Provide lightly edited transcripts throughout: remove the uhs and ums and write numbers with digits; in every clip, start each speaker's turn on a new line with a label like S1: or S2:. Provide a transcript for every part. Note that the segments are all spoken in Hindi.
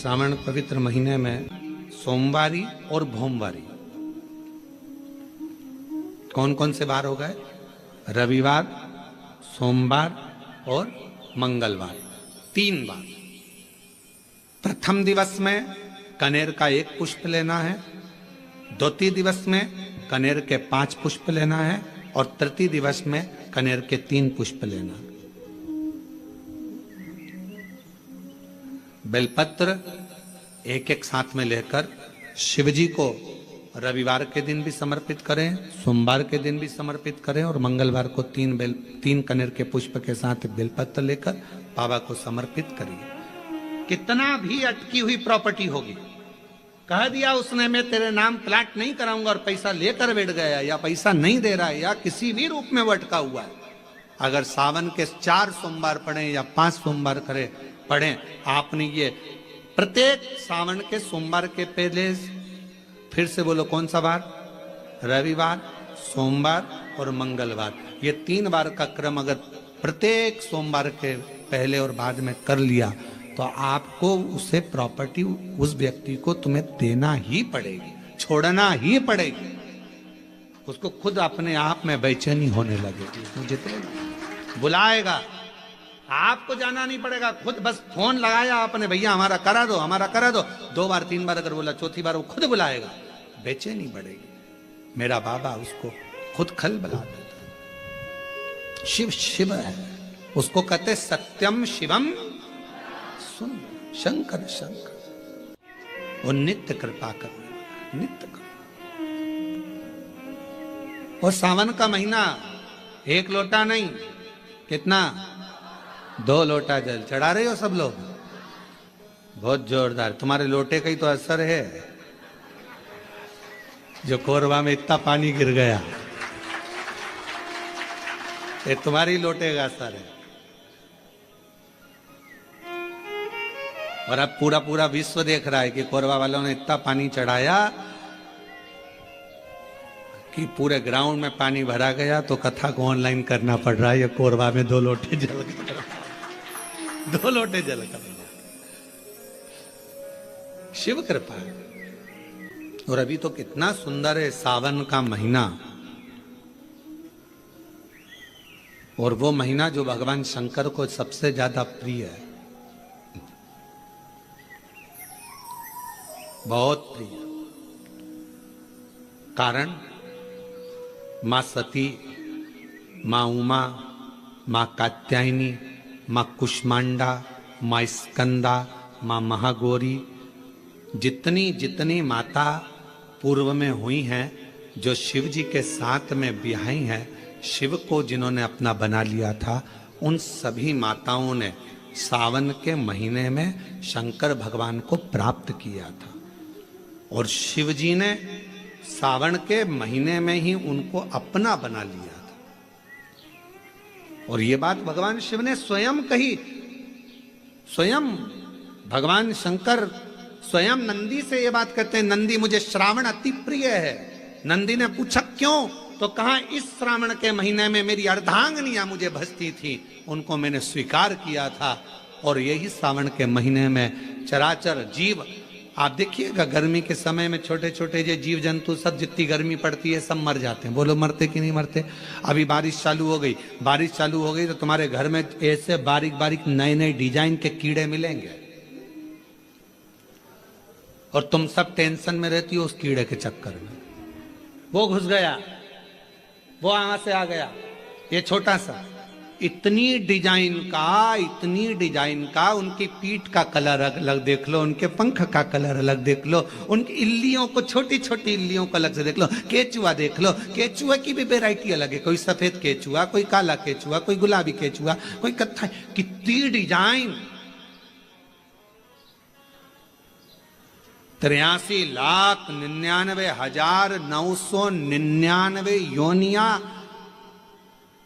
S1: सावन पवित्र महीने में सोमवारी और भोमवारी कौन कौन से बार हो गए? रविवार, सोमवार और मंगलवार, 3 बार। प्रथम दिवस में कनेर का 1 पुष्प लेना है, द्वितीय दिवस में कनेर के 5 पुष्प लेना है और तृतीय दिवस में कनेर के 3 पुष्प लेना है। बेलपत्र एक एक साथ में लेकर शिवजी को रविवार के दिन भी समर्पित करें, सोमवार के दिन भी समर्पित करें और मंगलवार को 3 कनेर के पुष्प के साथ बेलपत्र लेकर बाबा को समर्पित करिए। कितना भी अटकी हुई प्रॉपर्टी होगी, कह दिया उसने मैं तेरे नाम प्लाट नहीं कराऊंगा और पैसा लेकर बैठ गया या पैसा नहीं दे रहा है या किसी भी रूप में वो अटका हुआ है, अगर सावन के 4 सोमवार पढ़े या 5 सोमवार पढ़ें, आपने ये प्रत्येक सावन के सोमवार के पहले, फिर से बोलो कौन सा बार? रविवार, सोमवार और मंगलवार, ये 3 बार का क्रम अगर प्रत्येक सोमवार के पहले और बाद में कर लिया तो आपको उसे प्रॉपर्टी उस व्यक्ति को तुम्हें देना ही पड़ेगी, छोड़ना ही पड़ेगी। उसको खुद अपने आप में बेचैनी होने लगेगी, मुझे तो बुलाएगा, आपको जाना नहीं पड़ेगा, खुद बस फोन लगाया आपने, भैया हमारा करा दो, हमारा करा दो, 2 बार 3 बार अगर बोला, चौथी बार वो खुद बुलाएगा, बेचैनी बढ़ेगी। मेरा बाबा उसको खुद खल बुला देता। शिव शिव है, उसको कहते सत्यम शिवम सुन, शंकर शंकर, वो नित्य कृपा करने, नित्य कृपा। और सावन का महीना 1 लोटा नहीं, कितना? 2 लोटा जल चढ़ा रहे हो सब लोग, बहुत जोरदार। तुम्हारे लोटे का ही तो असर है, जो कोरबा में इतना पानी गिर गया, ये तुम्हारी लोटे का असर है। और अब पूरा पूरा विश्व देख रहा है कि कोरबा वालों ने इतना पानी चढ़ाया कि पूरे ग्राउंड में पानी भरा गया, तो कथा को ऑनलाइन करना पड़ रहा है, ये कोरबा में 2 लोटे जल गए, 2 लोटे जल कर। शिव कृपा। और अभी तो कितना सुंदर है सावन का महीना, और वो महीना जो भगवान शंकर को सबसे ज्यादा प्रिय है, बहुत प्रिय। कारण मां सती, मां उमा, मां कात्यायनी, मां कुष्मांडा, मां स्कंदा, मां महागौरी, जितनी जितनी माता पूर्व में हुई हैं, जो शिव जी के साथ में ब्याही हैं, शिव को जिन्होंने अपना बना लिया था, उन सभी माताओं ने सावन के महीने में शंकर भगवान को प्राप्त किया था। और शिव जी ने सावन के महीने में ही उनको अपना बना लिया था। और ये बात भगवान शिव ने स्वयं कही, स्वयं भगवान शंकर स्वयं नंदी से ये बात कहते हैं, नंदी मुझे श्रावण अति प्रिय है। नंदी ने पूछा क्यों? तो कहा इस श्रावण के महीने में मेरी अर्धांगिनियां मुझे भजती थी, उनको मैंने स्वीकार किया था। और यही सावन के महीने में चराचर जीव, आप देखिएगा गर्मी के समय में छोटे छोटे जो जीव जंतु सब, जितनी गर्मी पड़ती है सब मर जाते हैं। बोलो मरते कि नहीं मरते? अभी बारिश चालू हो गई, बारिश चालू हो गई तो तुम्हारे घर में ऐसे बारीक बारीक नए नए डिजाइन के कीड़े मिलेंगे, और तुम सब टेंशन में रहती हो उस कीड़े के चक्कर में। वो घुस गया, वो वहां से आ गया, ये छोटा सा, इतनी डिजाइन का, उनकी पीठ का कलर अलग देख लो, उनके पंख का कलर अलग देख लो, उनकी इल्लियों को, छोटी छोटी इल्लियों को अलग से देख लो, केचुआ देख लो, केचुआ की भी वैरायटी अलग है, कोई सफेद केचुआ, कोई काला केचुआ, कोई गुलाबी केचुआ, कोई कत्था, कितनी डिजाइन। 83,99,999 योनिया,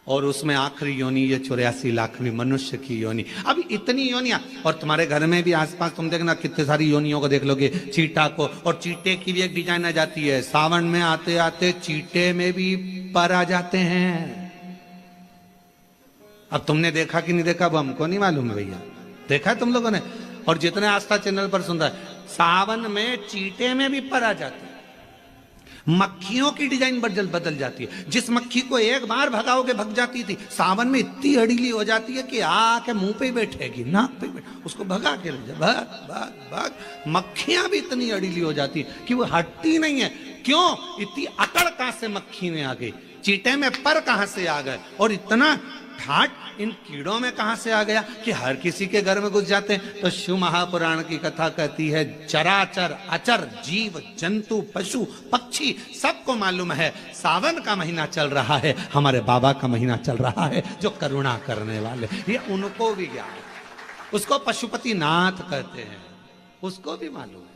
S1: और उसमें आखिरी योनि ये 84,00,000वीं मनुष्य की योनि। अब इतनी योनियां, और तुम्हारे घर में भी आसपास तुम देखना कितने सारी योनियों को देख लोगे, चीटा को, और चीटे की भी एक डिजाइन आ जाती है। सावन में आते आते चीटे में भी पर आ जाते हैं। अब तुमने देखा कि नहीं देखा वो हमको नहीं मालूम है भैया, देखा तुम लोगों ने? और जितने आस्था चैनल पर सुन रहा है, सावन में चींटे में भी पर आ जाती है, मक्खियों की डिजाइन बदल जाती है। जिस मक्खी को एक बार भगाओगे भग जाती थी, सावन में इतनी अड़ीली हो जाती है कि आके मुंह पे बैठेगी, नाक पे उसको भगा के ले जा, भाग भाग भाग। मक्खियां भी इतनी अड़ीली हो जाती है कि वो हटती नहीं है। क्यों? इतनी अकड़ कहां से मक्खी में आ गई, चींटे में पर कहां से आ गए, और इतना ठाट इन कीड़ों में कहां से आ गया कि हर किसी के घर में घुस जाते हैं। तो शिव महापुराण की कथा कहती है, चराचर अचर जीव जंतु पशु पक्षी सबको मालूम है सावन का महीना चल रहा है, हमारे बाबा का महीना चल रहा है जो करुणा करने वाले, ये उनको भी ज्ञान है। उसको पशुपति नाथ कहते हैं, उसको भी मालूम है।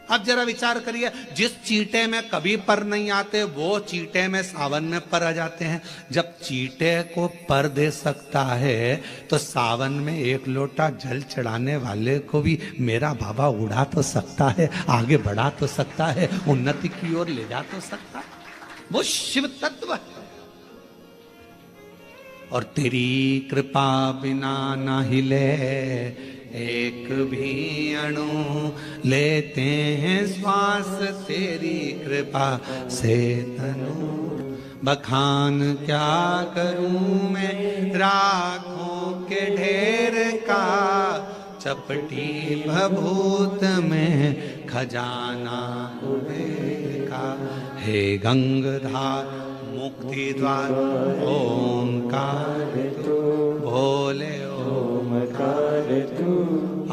S1: अब जरा विचार करिए, जिस चींटे में कभी पर नहीं आते वो चींटे में सावन में पर आ जाते हैं। जब चींटे को पर दे सकता है तो सावन में एक लोटा जल चढ़ाने वाले को भी मेरा बाबा उड़ा तो सकता है, आगे बढ़ा तो सकता है, उन्नति की ओर ले जा तो सकता है। वो शिव तत्व है। और तेरी कृपा बिना ना हिले एक भी अणु, लेते हैं श्वास तेरी कृपा से तनु। बखान क्या करूं मैं राखों के ढेर का, चपटी भभूत में खजाना कुबेर का। हे गंगाधार मुक्ति द्वार ओंकार तू, भोले ओमकार तू,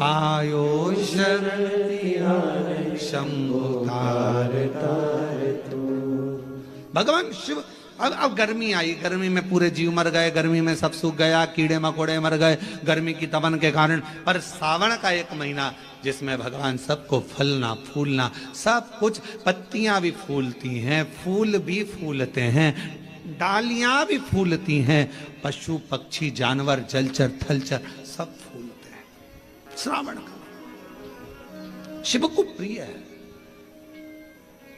S1: आयो शरण शंभुकार तार तू। भगवान शिव। अब गर्मी आई, गर्मी में पूरे जीव मर गए, गर्मी में सब सूख गया, कीड़े मकोड़े मर गए गर्मी की तपन के कारण। पर सावन का एक महीना जिसमें भगवान सबको फलना फूलना सब कुछ, पत्तियां भी फूलती हैं, फूल भी फूलते हैं, डालियां भी फूलती हैं, पशु पक्षी जानवर जलचर थलचर सब फूलते हैं। श्रावण का शिव को प्रिय है।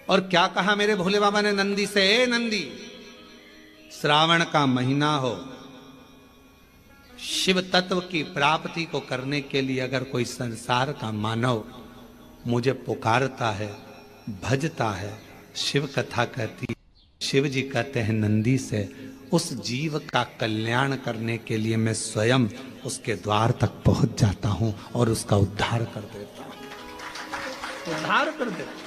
S1: और क्या कहा मेरे भोले बाबा ने नंदी से, ए नंदी, श्रावण का महीना हो, शिव तत्व की प्राप्ति को करने के लिए अगर कोई संसार का मानव मुझे पुकारता है, भजता है, शिव कथा कहती है, शिव जी कहते हैं नंदी से, उस जीव का कल्याण करने के लिए मैं स्वयं उसके द्वार तक पहुंच जाता हूं और उसका उद्धार कर देता हूं, उद्धार कर देता हूं।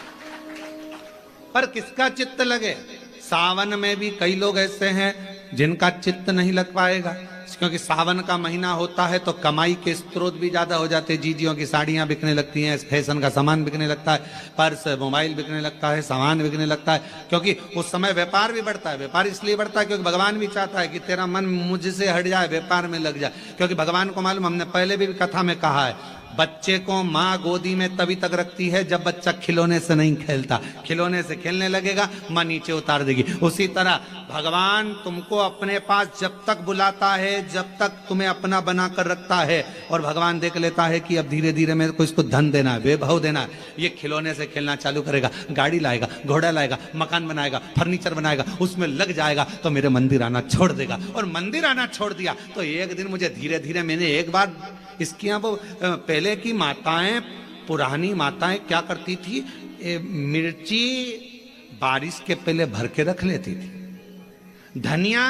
S1: पर किसका चित्त लगे? सावन में भी कई लोग ऐसे हैं जिनका चित्त नहीं लग पाएगा, क्योंकि सावन का महीना होता है तो कमाई के स्रोत भी ज्यादा हो जाते हैं। जीजियों की साड़ियां बिकने लगती हैं, फैशन का सामान बिकने लगता है, पर्स मोबाइल बिकने लगता है, सामान बिकने लगता है, क्योंकि उस समय व्यापार भी बढ़ता है। व्यापार इसलिए बढ़ता है क्योंकि भगवान भी चाहता है कि तेरा मन मुझसे हट जाए, व्यापार में लग जाए। क्योंकि भगवान को मालूम, हमने पहले भी कथा में कहा है, बच्चे को माँ गोदी में तभी तक रखती है जब बच्चा खिलौने से नहीं खेलता, खिलौने से खेलने लगेगा माँ नीचे उतार देगी। उसी तरह भगवान तुमको अपने पास जब तक बुलाता है, जब तक तुम्हें अपना बनाकर रखता है, और भगवान देख लेता है कि अब धीरे धीरे मेरे को इसको धन देना है, वैभव देना है, ये खिलौने से खेलना चालू करेगा, गाड़ी लाएगा, घोड़ा लाएगा, मकान बनाएगा, फर्नीचर बनाएगा, उसमें लग जाएगा तो मेरे मंदिर आना छोड़ देगा। और मंदिर आना छोड़ दिया तो एक दिन मुझे धीरे धीरे, मैंने एक बार इसके यहाँ वो पहले की माताएं, पुरानी माताएं क्या करती थी, मिर्ची बारिश के पहले भर के रख लेती थी, धनिया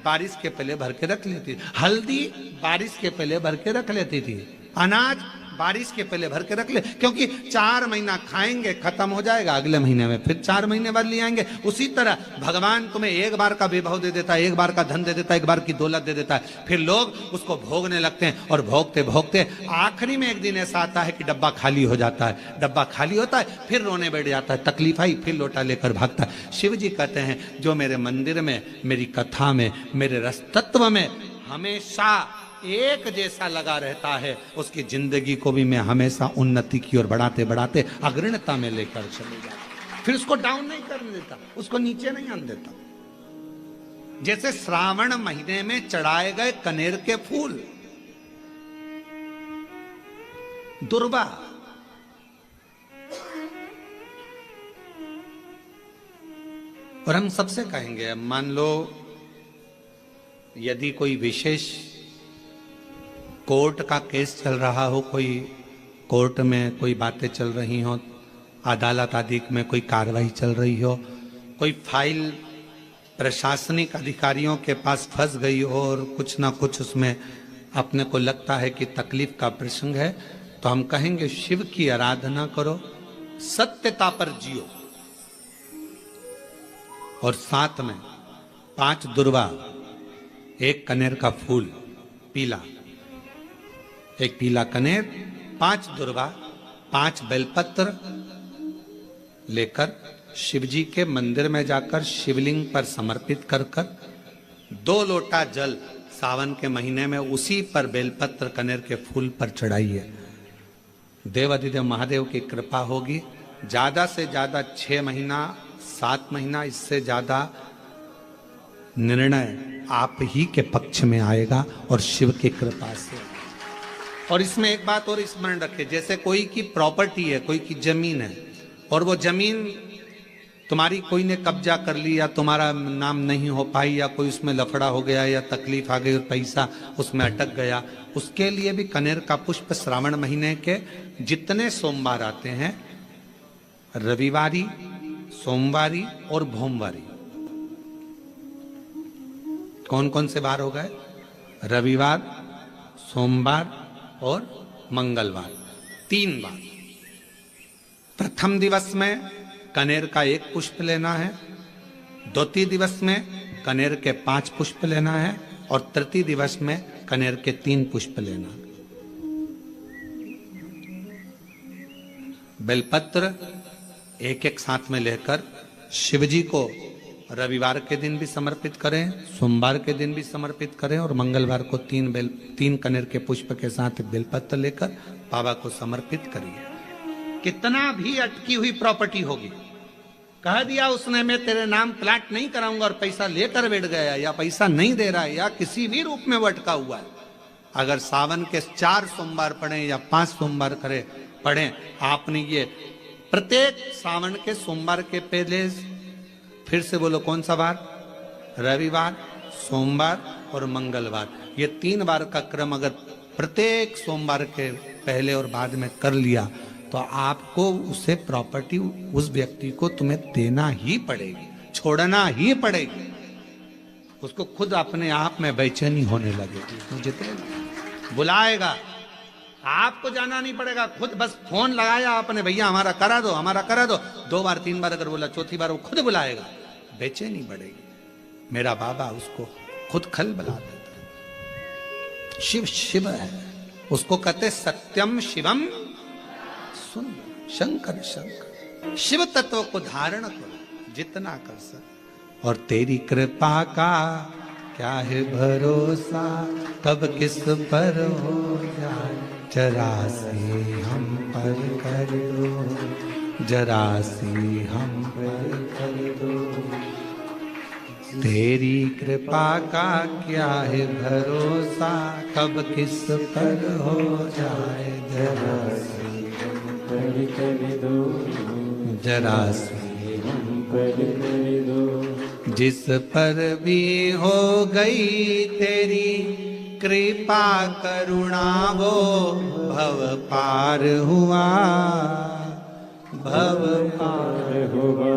S1: बारिश के पहले भर के रख लेती थी, हल्दी बारिश के पहले भर के रख लेती थी, अनाज बारिश के पहले भर के रख ले, क्योंकि 4 महीना खाएंगे खत्म हो जाएगा, अगले महीने में फिर 4 महीने बाद ले आएंगे। उसी तरह भगवान तुम्हें एक बार का वैभव दे देता है, एक बार का धन दे देता है, एक बार की दौलत दे देता है, फिर लोग उसको भोगने लगते हैं, और भोगते भोगते आखिरी में एक दिन ऐसा आता है कि डब्बा खाली हो जाता है। डब्बा खाली होता है, फिर रोने बैठ जाता है, तकलीफ आई, फिर लोटा लेकर भागता है। शिव जी कहते हैं, जो मेरे मंदिर में, मेरी कथा में, मेरे रस तत्व में हमेशा एक जैसा लगा रहता है, उसकी जिंदगी को भी मैं हमेशा उन्नति की ओर बढ़ाते बढ़ाते अग्रणता में लेकर चले जाता, फिर उसको डाउन नहीं करने देता, उसको नीचे नहीं आने देता। जैसे श्रावण महीने में चढ़ाए गए कनेर के फूल, दुर्वा, और हम सबसे कहेंगे, मान लो यदि कोई विशेष कोर्ट का केस चल रहा हो, कोई कोर्ट में कोई बातें चल रही हो, अदालत आदि में कोई कार्रवाई चल रही हो, कोई फाइल प्रशासनिक अधिकारियों के पास फंस गई हो और कुछ ना कुछ उसमें अपने को लगता है कि तकलीफ का प्रसंग है, तो हम कहेंगे शिव की आराधना करो, सत्यता पर जियो, और साथ में 5 दुर्वा, 1 कनेर का फूल पीला, 1 पीला कनेर, 5 दुर्वा, 5 बेलपत्र लेकर शिव जी के मंदिर में जाकर शिवलिंग पर समर्पित कर 2 लोटा जल सावन के महीने में उसी पर बेलपत्र कनेर के फूल पर चढ़ाइए। देवाधिदेव महादेव की कृपा होगी। ज्यादा से ज्यादा 6 महीना 7 महीना, इससे ज्यादा निर्णय आप ही के पक्ष में आएगा और शिव की कृपा से। और इसमें एक बात और स्मरण रखें, जैसे कोई की प्रॉपर्टी है, कोई की जमीन है, और वो जमीन तुम्हारी कोई ने कब्जा कर ली या तुम्हारा नाम नहीं हो पाई या कोई उसमें लफड़ा हो गया या तकलीफ आ गई और पैसा उसमें अटक गया, उसके लिए भी कनेर का पुष्प श्रावण महीने के जितने सोमवार आते हैं, रविवारी, सोमवारी और भोमवारी, कौन कौन से बार हो गए? रविवार, सोमवार और मंगलवार, 3 बार। प्रथम दिवस में कनेर का 1 पुष्प लेना है, द्वितीय दिवस में कनेर के 5 पुष्प लेना है, और तृतीय दिवस में कनेर के 3 पुष्प लेना है। बेलपत्र 1-1 साथ में लेकर शिव जी को रविवार के दिन भी समर्पित करें, सोमवार के दिन भी समर्पित करें, और मंगलवार को 3 कनेर के पुष्प के साथ बेलपत्र लेकर बाबा को समर्पित करिए। कितना भी अटकी हुई प्रॉपर्टी होगी, कह दिया उसने मैं तेरे नाम प्लाट नहीं कराऊंगा और पैसा लेकर बैठ गया, या पैसा नहीं दे रहा है, या किसी भी रूप में वो अटका हुआ है, अगर सावन के 4 सोमवार पढ़े या 5 सोमवार पढ़े, आपने ये प्रत्येक सावन के सोमवार के पहले, फिर से बोलो कौन सा बार? रविवार, सोमवार और मंगलवार, ये 3 बार का क्रम अगर प्रत्येक सोमवार के पहले और बाद में कर लिया तो आपको उसे प्रॉपर्टी उस व्यक्ति को तुम्हें देना ही पड़ेगी, छोड़ना ही पड़ेगी। उसको खुद अपने आप में बेचैनी होने लगेगी, मुझे बुलाएगा, आपको जाना नहीं पड़ेगा, खुद बस फोन लगाया आपने, भैया हमारा करा दो, हमारा करा दो, 2 बार 3 बार अगर बोला, चौथी बार वो खुद बुलाएगा, बेचैनी बढ़ेगी। मेरा बाबा उसको खुद खल बुला देता है। शिव शिव है, उसको कहते सत्यम शिवम सुंदर, शंकर शंकर। शिव तत्व को धारण करो जितना कर सके, और तेरी कृपा का क्या है भरोसा, कब किस पर हो जाए, जरा से हम पर कर दो, जरा से हम पर कर दो। तेरी कृपा का क्या है भरोसा, कब किस पर हो जाए, जरा से हम पर कर दो, जरा से हम पर कर दो। जिस पर भी हो गई तेरी कृपा करुणा, वो भव पार हुआ, भव पार हुआ।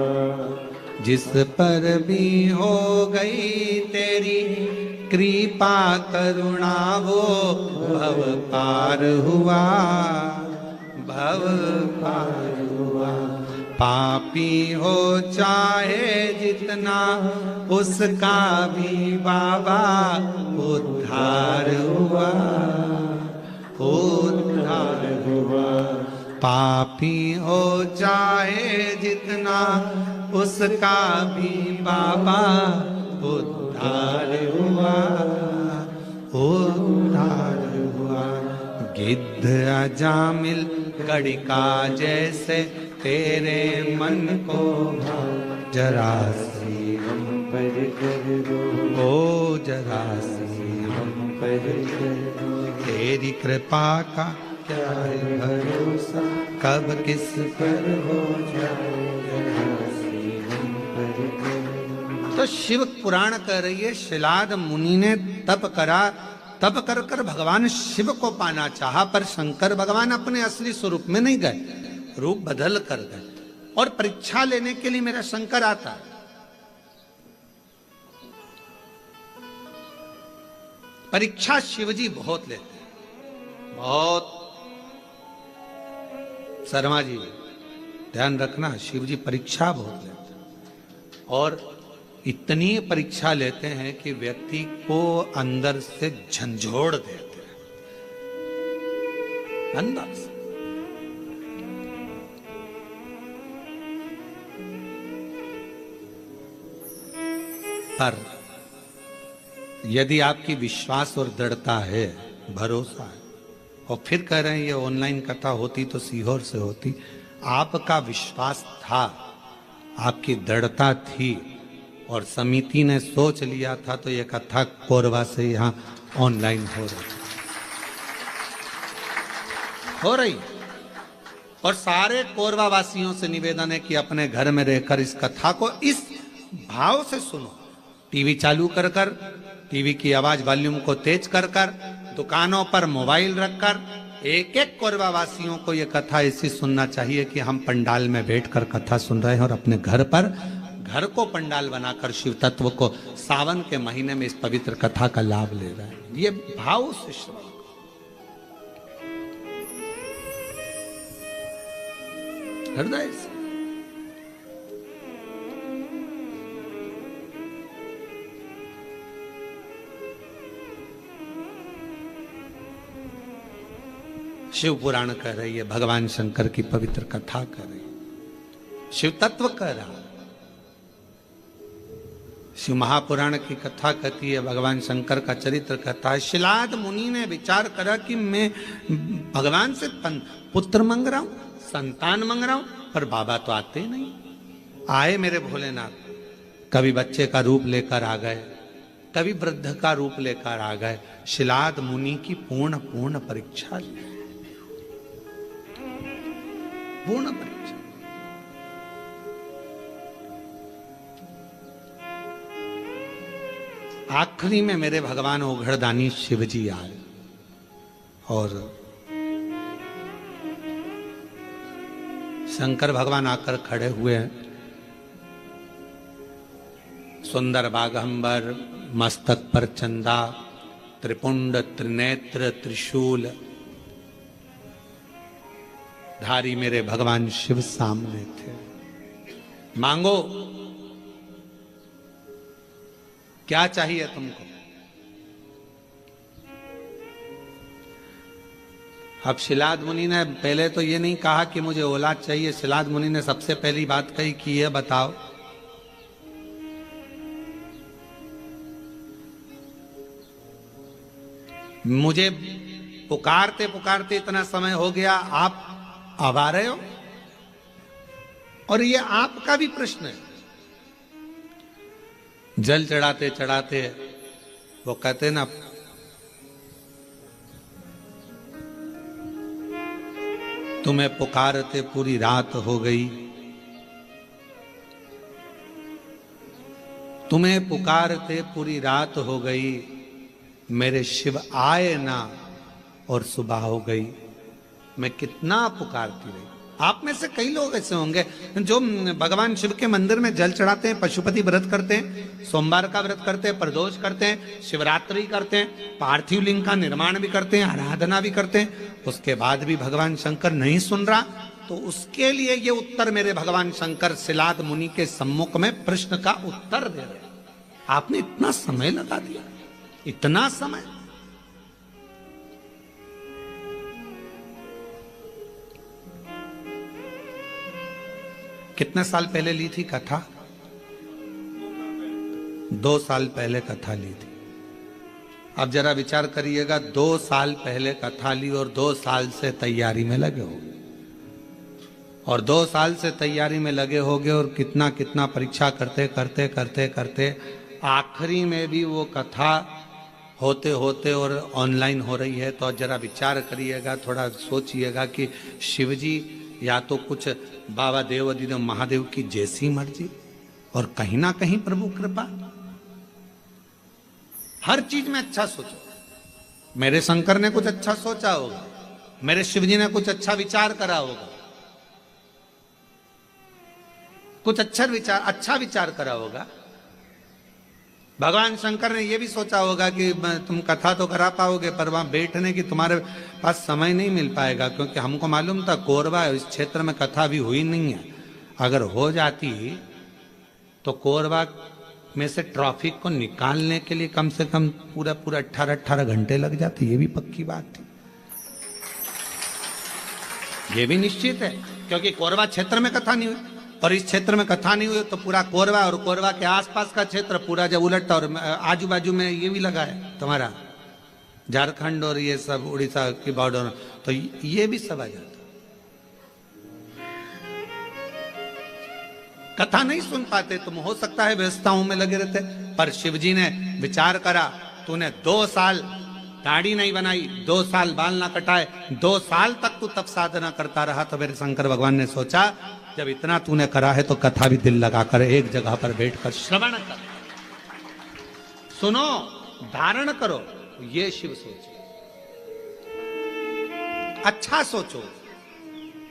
S1: जिस पर भी हो गई तेरी कृपा करुणा, वो भव पार हुआ, भव पार हुआ। पापी हो चाहे जितना, उसका भी बाबा उद्धार हुआ, उद्धार हुआ। पापी हो चाहे जितना, उसका भी बाबा उद्धार हुआ, उद्धार हुआ। गिद्ध अजामिल गड़िका जैसे तेरे मन को भाव, जरा सी हम पर कर दो, ओ जरा सी हम पर कर दो। तेरी कृपा का क्या है भरोसा, कब किस पर हो जाए, जरा सी हम पर कर दो। तो शिव पुराण कह रही है, शिलाद मुनि ने तप करा तब कर कर भगवान शिव को पाना चाहा, पर शंकर भगवान अपने असली स्वरूप में नहीं गए, रूप बदल कर गए। और परीक्षा लेने के लिए मेरा शंकर आता है। परीक्षा शिवजी बहुत लेते हैं, बहुत। शर्मा जी ध्यान रखना, शिवजी परीक्षा बहुत लेते हैं, और इतनी परीक्षा लेते हैं कि व्यक्ति को अंदर से झंझोड़ देते हैं, अंदर से। पर यदि आपकी विश्वास और दृढ़ता है, भरोसा है, और फिर कह रहे हैं ये ऑनलाइन कथा होती तो सीहोर से होती, आपका विश्वास था, आपकी दृढ़ता थी, और समिति ने सोच लिया था, तो ये कथा कोरबा से यहाँ ऑनलाइन हो रही। और सारे कोरबा वासियों से निवेदन है कि अपने घर में रहकर इस कथा को इस भाव से सुनो। टीवी चालू कर कर, टीवी की आवाज वॉल्यूम को तेज कर कर, दुकानों पर मोबाइल रखकर, एक एक कोरबा वासियों को यह कथा ऐसी सुनना चाहिए कि हम पंडाल में बैठकर कथा सुन रहे हैं, और अपने घर पर, घर को पंडाल बनाकर शिव तत्व को सावन के महीने में इस पवित्र कथा का लाभ ले रहे हैं। ये भाव से श्रवण, हृदय से। शिव पुराण कह रही है, भगवान शंकर की पवित्र कथा कर रही है, शिव तत्व कह रहा है। शिव महापुराण की कथा कहती है, भगवान शंकर का चरित्र कहता है। शिलाद मुनि ने विचार करा कि मैं भगवान से पुत्र मांग रहा हूं, संतान मांग रहा हूं, पर बाबा तो आते नहीं। आए मेरे भोलेनाथ, कभी बच्चे का रूप लेकर आ गए, कभी वृद्ध का रूप लेकर आ गए। शिलाद मुनि की पूर्ण परीक्षा ली, पूर्ण परीक्षा। आखिरी में मेरे भगवान ओघड़दानी शिवजी आए, और शंकर भगवान आकर खड़े हुए हैं। सुंदर बागंबर, मस्तक पर चंदा, त्रिपुंड त्रिनेत्र त्रिशूल धारी मेरे भगवान शिव सामने थे। मांगो, क्या चाहिए तुमको? अब शिलाद मुनि ने पहले तो ये नहीं कहा कि मुझे औलाद चाहिए। शिलाद मुनि ने सबसे पहली बात कही कि ये बताओ, मुझे पुकारते पुकारते इतना समय हो गया, आप अब आ रहे हो? और ये आपका भी प्रश्न है। जल चढ़ाते चढ़ाते वो कहते ना, तुम्हें पुकारते पूरी रात हो गई, तुम्हें पुकारते पूरी रात हो गई, मेरे शिव आए ना और सुबह हो गई। मैं कितना पुकारती रही। आप में से कई लोग ऐसे होंगे जो भगवान शिव के मंदिर में जल चढ़ाते हैं, पशुपति व्रत करते हैं, सोमवार का व्रत करते हैं, प्रदोष करते हैं, शिवरात्रि करते हैं, पार्थिव लिंग का निर्माण भी करते हैं, आराधना भी करते हैं। उसके बाद भी भगवान शंकर नहीं सुन रहा, तो उसके लिए ये उत्तर मेरे भगवान शंकर शिलाद मुनि के सम्मुख में प्रश्न का उत्तर दे रहे। आपने इतना समय लगा दिया, इतना समय। कितने साल पहले ली थी कथा? 2 साल पहले कथा ली थी। अब जरा विचार करिएगा, 2 साल पहले कथा ली और 2 साल से तैयारी में लगे हो, और 2 साल से तैयारी में लगे होगे, और कितना कितना परीक्षा करते करते करते करते आखिरी में भी वो कथा होते होते और ऑनलाइन हो रही है। तो जरा विचार करिएगा, थोड़ा सोचिएगा कि शिवजी या तो कुछ बाबा देव अधिदेव महादेव की जैसी मर्जी, और कहीं ना कहीं प्रभु कृपा। हर चीज में अच्छा सोचो। मेरे शंकर ने कुछ अच्छा सोचा होगा, मेरे शिवजी ने कुछ अच्छा विचार करा होगा, कुछ अच्छा विचार करा होगा। भगवान शंकर ने यह भी सोचा होगा कि तुम कथा तो करा पाओगे पर वहां बैठने की तुम्हारे पास समय नहीं मिल पाएगा, क्योंकि हमको मालूम था कोरबा इस क्षेत्र में कथा भी हुई नहीं है। अगर हो जाती तो कोरबा में से ट्रैफिक को निकालने के लिए कम से कम पूरा 18 घंटे लग जाते। ये भी पक्की बात थी, ये भी निश्चित है, क्योंकि कोरबा क्षेत्र में कथा नहीं हुई और इस क्षेत्र में कथा नहीं हुई तो पूरा कोरबा और कोरबा के आसपास का क्षेत्र पूरा जब उलटता और आजू बाजू में ये भी लगा है तुम्हारा झारखंड और ये सब उड़ीसा की बॉर्डर, तो ये भी सब आ जाता। कथा नहीं सुन पाते तुम, हो सकता है व्यवस्थाओं में लगे रहते, पर शिवजी ने विचार करा तूने 2 साल दाढ़ी नहीं बनाई, 2 साल बाल ना कटाए, 2 साल तक तू तप साधना करता रहा, तो मेरे शंकर भगवान ने सोचा जब इतना तूने करा है तो कथा भी दिल लगाकर एक जगह पर बैठकर श्रवण कर, सुनो, धारण करो। ये शिव सोच, अच्छा सोचो,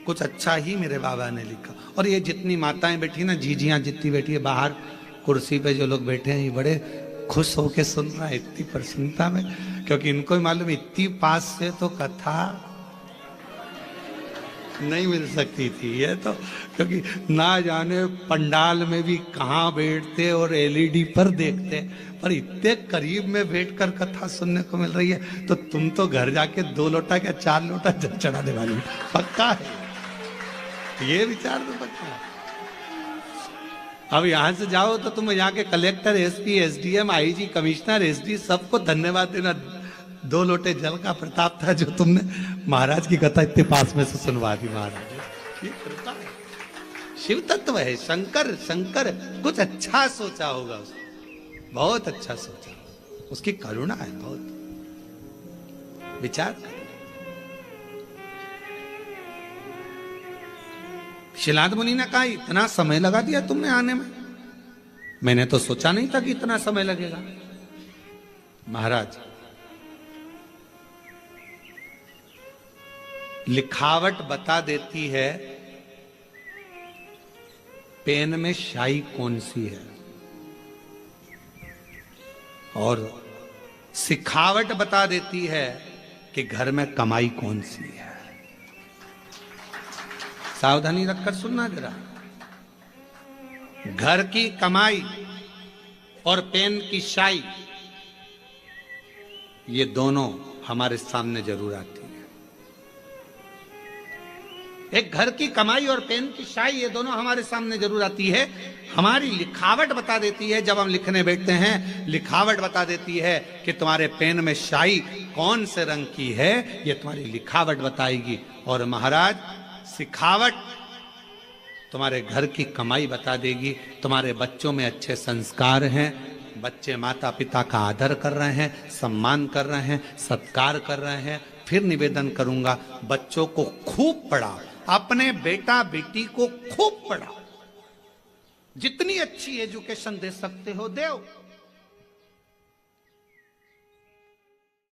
S1: कुछ अच्छा ही मेरे बाबा ने लिखा। और ये जितनी माताएं बैठी ना, जीजियां जितनी बैठी है बाहर कुर्सी पे, जो लोग बैठे हैं ये बड़े खुश होके सुन रहा है इतनी प्रसन्नता में, क्योंकि इनको ही मालूम इतनी पास से तो कथा नहीं मिल सकती थी ये तो, क्योंकि ना जाने पंडाल में भी कहाँ बैठते और एलईडी पर देखते, पर इतने करीब में बैठकर कथा सुनने को मिल रही है, तो तुम तो घर जाके 2 लोटा क्या 4 लोटा जल चढ़ाने वाली पक्का है, ये विचार तो पक्का है। अब यहां से जाओ तो तुम यहाँ के collector, SP, SDM, IG, commissioner, SD सबको धन्यवाद देना, 2 लोटे जल का प्रताप था जो तुमने महाराज की कथा इतने पास में से सुनवा दी। महाराज ये कृपा है, शिव तत्व है। शंकर कुछ अच्छा सोचा होगा उसने, बहुत अच्छा सोचा, उसकी करुणा है बहुत। विचार कर, शिलाद मुनि ने कहा इतना समय लगा दिया तुमने आने में, मैंने तो सोचा नहीं था कि इतना समय लगेगा। महाराज लिखावट बता देती है पेन में शाई कौन सी है, और सिखावट बता देती है कि घर में कमाई कौन सी है। सावधानी रखकर सुनना जरा, घर की कमाई और पेन की शाई, ये दोनों हमारे सामने जरूर आती है। एक घर की कमाई और पेन की शाई, ये दोनों हमारे सामने जरूर आती है। हमारी लिखावट बता देती है, जब हम लिखने बैठते हैं लिखावट बता देती है कि तुम्हारे पेन में शाई कौन से रंग की है, ये तुम्हारी लिखावट बताएगी। और महाराज सिखावट तुम्हारे घर की कमाई बता देगी। तुम्हारे बच्चों में अच्छे संस्कार हैं, बच्चे माता पिता का आदर कर रहे हैं, सम्मान कर रहे हैं, सत्कार कर रहे हैं। फिर निवेदन करूंगा, बच्चों को खूब पढ़ाओ, अपने बेटा बेटी को खूब पढ़ाओ, जितनी अच्छी एजुकेशन दे सकते हो दो।